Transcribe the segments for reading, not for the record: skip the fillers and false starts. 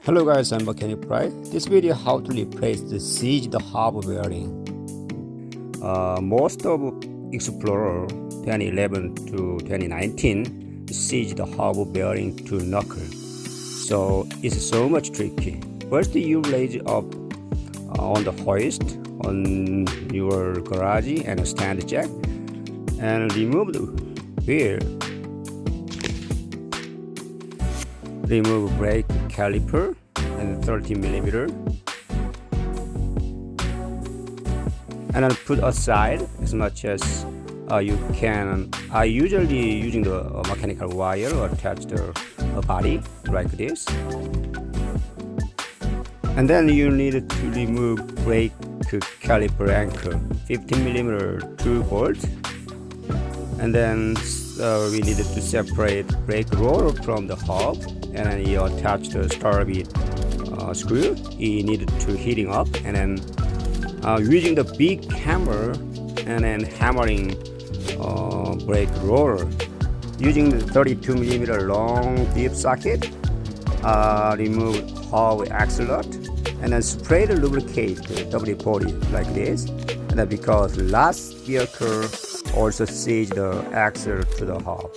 Hello guys, I'm Mechanic Pride. This video how to replace the seized hub bearing. Most of Explorer 2011 to 2019 seized the hub bearing to knuckle. So it's so much tricky. First you raise up on the hoist on your garage and stand jack and remove the wheel. Remove brake caliper and 30mm and then put aside as much as you can. I usually using the mechanical wire attach the body like this, and then you need to remove brake caliper anchor 15mm 2 bolts, and then we needed to separate brake roller from the hub, and then you attach the starboard screw. You needed to heating up, and then using the big hammer and then hammering brake roller using the 32mm long deep socket. Remove hub axle nut and then spray the lubricate WD-40 like this, and then because last vehicle also seized the axle to the hub.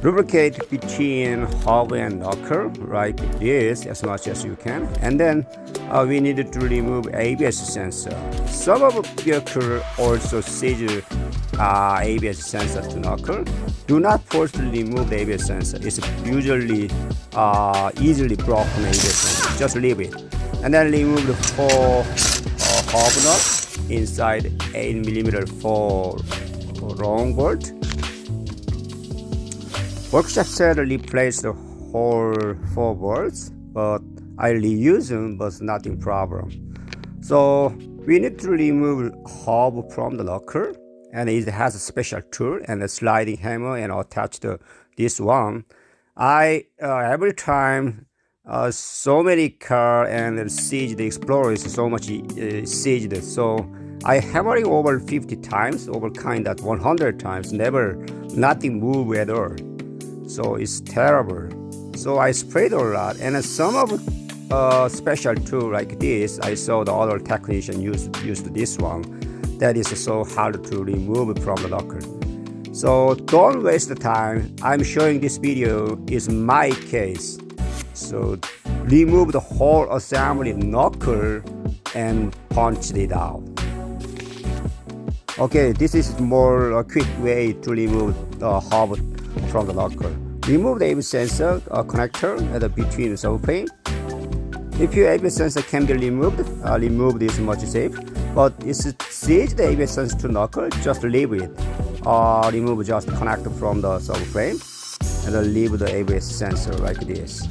Lubricate between hub and knuckle like this as much as you can, and then we needed to remove ABS sensor. Some of the vehicle also seized ABS sensor to knuckle. Do not force to remove the ABS sensor. It's usually easily broken ABS sensor. Just leave it, and then remove the 4 hub nuts inside 8mm 4 long bolt. Workshop said replace the whole 4 bolts, but I reuse them, but nothing problem. So we need to remove hub from the knuckle, and it has a special tool and a sliding hammer and attach this one. I every time so many car and seized the Explorer is so much seized, so I hammering over 50 times, over kind at 100 times, nothing move at all. So it's terrible. So I sprayed a lot, and some of special tool like this, I saw the other technician used this one. That is so hard to remove from the knuckle. So don't waste the time. I'm showing this video is my case. So remove the whole assembly knuckle and punch it out. Okay, this is more a quick way to remove the hub from the knuckle. Remove the ABS sensor connector at between the subframe. If your ABS sensor can be removed, remove this much safe. But if it sees the ABS sensor to knuckle, just leave it. Remove just connector from the subframe, and then leave the ABS sensor like this.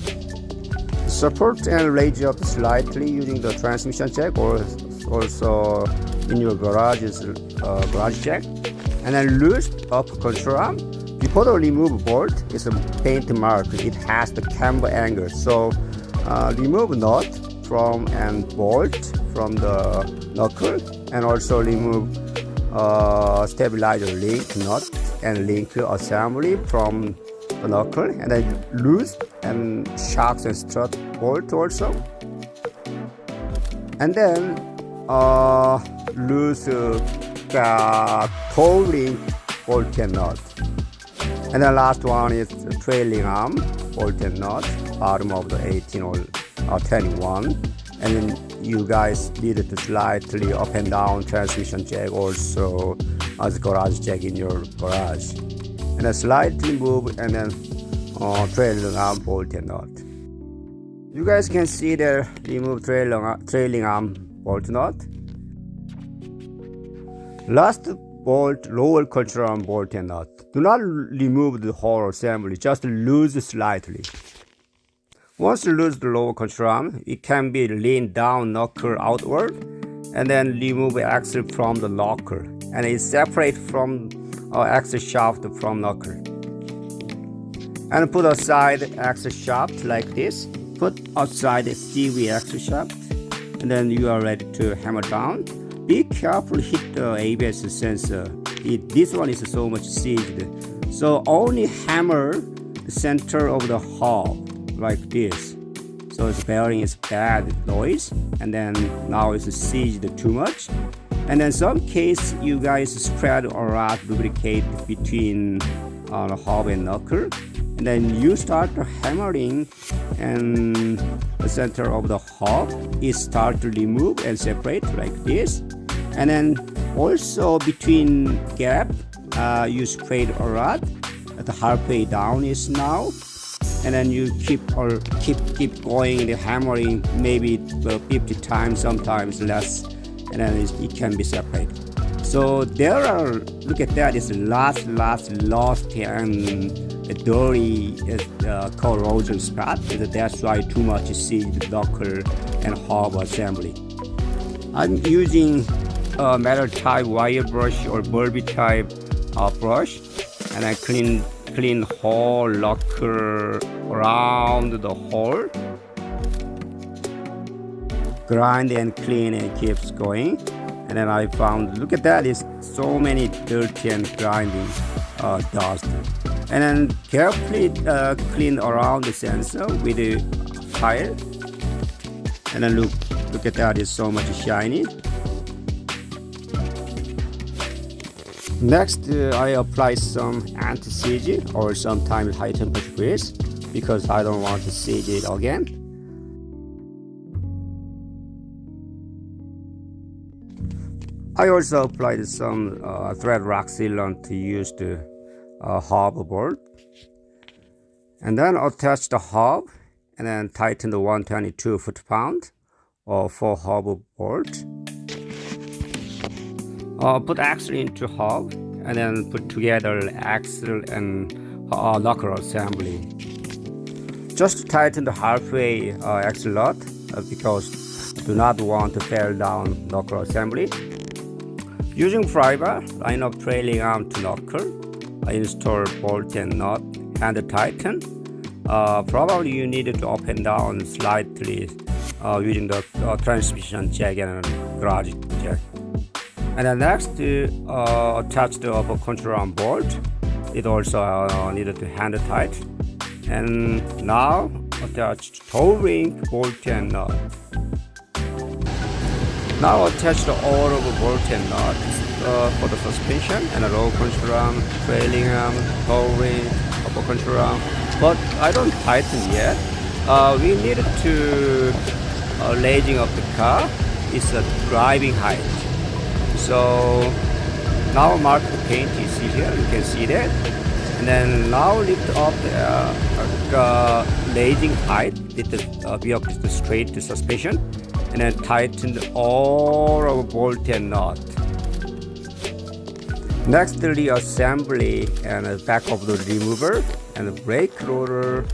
Support and raise up slightly using the transmission jack, or also in your garage jack, and then loose up control arm. Before the remove bolt, it's a paint mark. It has the camber angle. So remove nut from and bolt from the knuckle, and also remove stabilizer link nut and link assembly from the knuckle, and then loose and shocks and strut bolt also, and then loose toe link bolt and nut. And the last one is trailing arm bolt and nut, bottom of the 18 or 21. And then you guys needed to slightly up and down transmission jack also as garage jack in your garage. And then slightly move, and then trailing arm bolt and nut. You guys can see the remove trailing arm bolt nut. Last bolt, lower control arm bolt and nut. Do not remove the whole assembly, just lose slightly. Once you lose the lower control arm, it can be lean down knuckle outward, and then remove axle from the knuckle, and it's separate from axle shaft from knuckle. And put aside axle shaft like this. Put outside the CV axle shaft, and then you are ready to hammer down. Be careful, hit the ABS sensor. This one is so much seized. So only hammer the center of the hub like this. so the bearing is bad noise, and then now it's seized too much. And in some case you guys spread a lot lubricate between the hub and knuckle, and then you start hammering, and the center of the hub is start to remove and separate like this. And then also between gap you sprayed a lot. The halfway down is now, and then you keep going the hammering, maybe 50 times, sometimes less, and then it can be separated. So there are, look at that, it's lost and dirty corrosion spot. That's why too much seed knuckle and hub assembly. I'm using metal type wire brush or bulby type brush, and I clean whole knuckle around the hole, grind and clean, and keeps going. And then I found, look at that, it's so many dirty and grinding dust. And then carefully clean around the sensor with the file. And then look at that, it's so much shiny. Next, I apply some anti-seize or sometimes high temperature grease because I don't want to seize it again. I also applied some thread rock sealant to use the hub bolt, and then attach the hub and then tighten the 122 foot-pound or 4 hub bolt. Put axle into hub and then put together axle and knuckle assembly. Just tighten the halfway axle nut because do not want to fail down knuckle assembly. Using pry bar, line up trailing arm to knuckle. Install bolt and nut and tighten. Probably you need to up and down slightly using the transmission jack and garage jack. And then next, attach the upper control arm bolt. It also needed to hand tight. And now attach toe ring, bolt and nut. Now attach the all of the bolt and nut for the suspension, and a low control arm, trailing arm, toe ring, upper control arm. But I don't tighten yet. We needed to raising up the car. It's a driving height. So now mark the paint you see here, you can see that. And then now lift up the raising height with the vehicle straight to suspension, and then tighten all of bolt and nut. Next, the reassembly and the back of the remover and the brake rotor,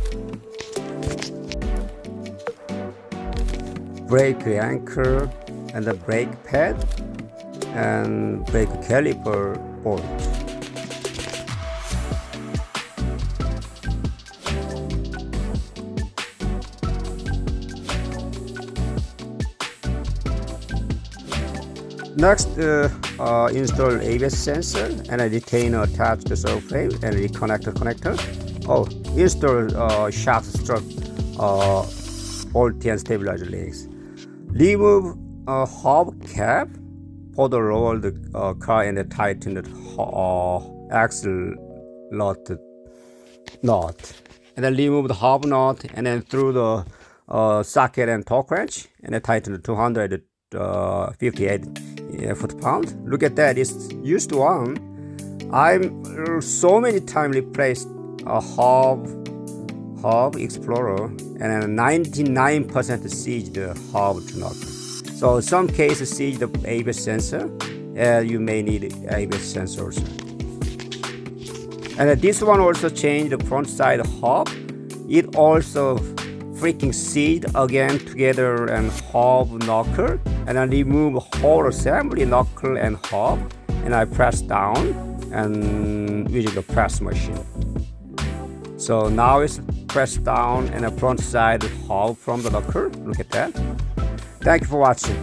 brake anchor and the brake pad and brake caliper bolt. Next, install ABS sensor and a retainer attached to the subframe and reconnect the connector. Install shaft strut bolt and stabilizer links. Remove hub cap for the lower the car and tighten the axle nut. And then remove the hub nut and then through the socket and torque wrench and then tighten the 258 foot-pound. Look at that, it's used one. I'm so many times replaced a hub Explorer and 99% seized the hub to knuckle. So some cases seized the ABS sensor, you may need ABS sensor also. And this one also changed the front side hub. It also freaking seized again together and hub knuckle, and I remove whole assembly knuckle and hub, and I press down and using the press machine. So now it's pressed down and a front side hub from the knuckle. Look at that. Thank you for watching.